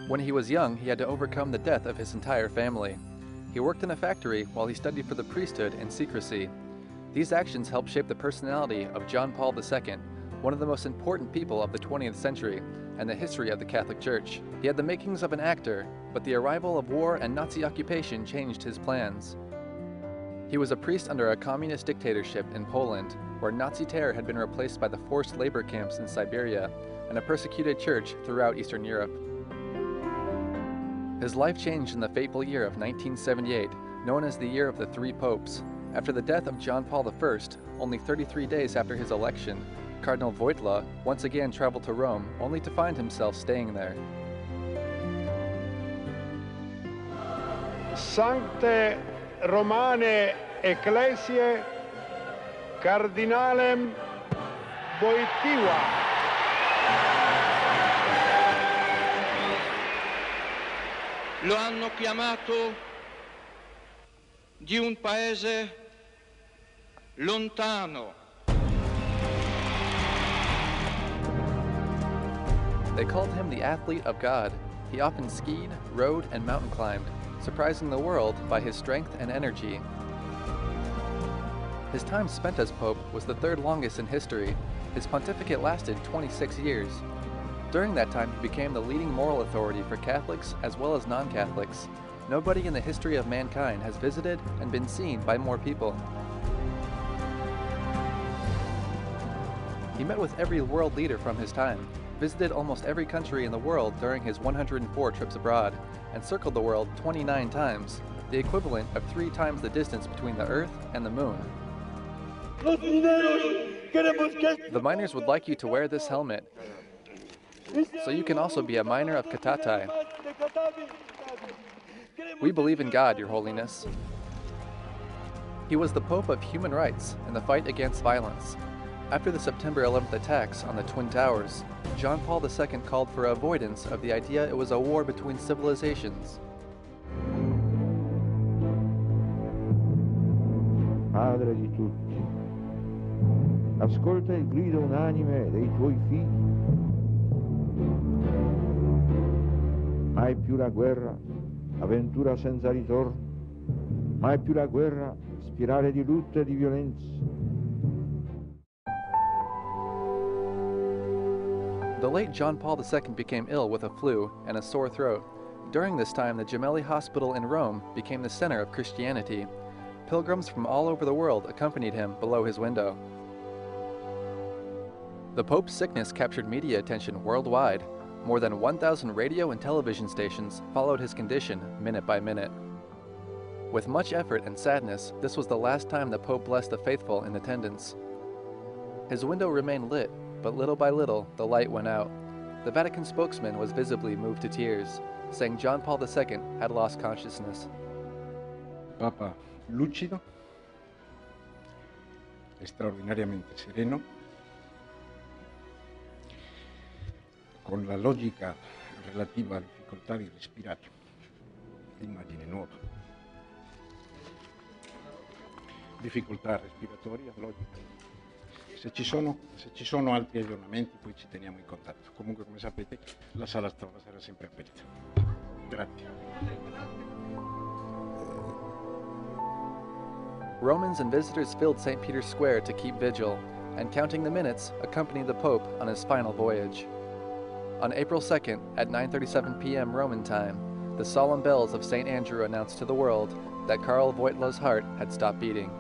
When he was young, he had to overcome the death of his entire family. He worked in a factory while he studied for the priesthood in secrecy. These actions helped shape the personality of John Paul II, one of the most important people of the 20th century and the history of the Catholic Church. He had the makings of an actor, but the arrival of war and Nazi occupation changed his plans. He was a priest under a communist dictatorship in Poland, where Nazi terror had been replaced by the forced labor camps in Siberia and a persecuted church throughout Eastern Europe. His life changed in the fateful year of 1978, known as the Year of the Three Popes. After the death of John Paul I, only 33 days after his election, Cardinal Wojtyła once again traveled to Rome, only to find himself staying there. Sancte Romane Ecclesiae Cardinalem Wojtyła. Lo hanno chiamato di un paese lontano. They called him the athlete of God. He often skied, rode, and mountain climbed, surprising the world by his strength and energy. His time spent as Pope was the third longest in history. His pontificate lasted 26 years. During that time, he became the leading moral authority for Catholics as well as non-Catholics. Nobody in the history of mankind has visited and been seen by more people. He met with every world leader from his time, visited almost every country in the world during his 104 trips abroad, and circled the world 29 times, the equivalent of 3 times the distance between the Earth and the Moon. The miners would like you to wear this helmet, so you can also be a miner of Katatai. We believe in God, Your Holiness. He was the Pope of human rights and the fight against violence. After the September 11th attacks on the Twin Towers, John Paul II called for avoidance of the idea it was a war between civilizations. Padre di tutti, ascolta il grido unanime dei tuoi figli. Mai più la guerra, avventura senza ritorno, mai più la guerra, spirale di lutto e di violenza. The late John Paul II became ill with a flu and a sore throat. During this time, the Gemelli Hospital in Rome became the center of Christianity. Pilgrims from all over the world accompanied him below his window. The Pope's sickness captured media attention worldwide. More than 1,000 radio and television stations followed his condition minute by minute. With much effort and sadness, this was the last time the Pope blessed the faithful in attendance. His window remained lit, but little by little, the light went out. The Vatican spokesman was visibly moved to tears, saying John Paul II had lost consciousness. Papa lucido, extraordinariamente sereno, con la logica relativa alle difficoltà di respirare, l'immagine nuova. Difficoltà respiratoria, logica. Se ci sono altri aggiornamenti poi ci teniamo in contatto. Comunque, come sapete, la sala sarà sempre aperta. Grazie. Romans and visitors filled St. Peter's Square to keep vigil, and counting the minutes, accompanied the Pope on his final voyage. On April 2nd, at 9:37 p.m. Roman time, the solemn bells of St. Andrew announced to the world that Karl Wojtyła's heart had stopped beating.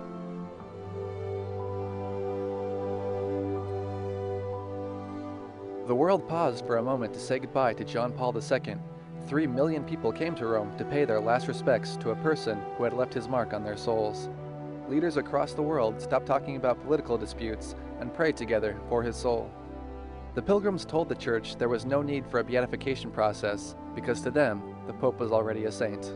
The world paused for a moment to say goodbye to John Paul II. 3 million people came to Rome to pay their last respects to a person who had left his mark on their souls. Leaders across the world stopped talking about political disputes and prayed together for his soul. The pilgrims told the church there was no need for a beatification process because to them, the Pope was already a saint.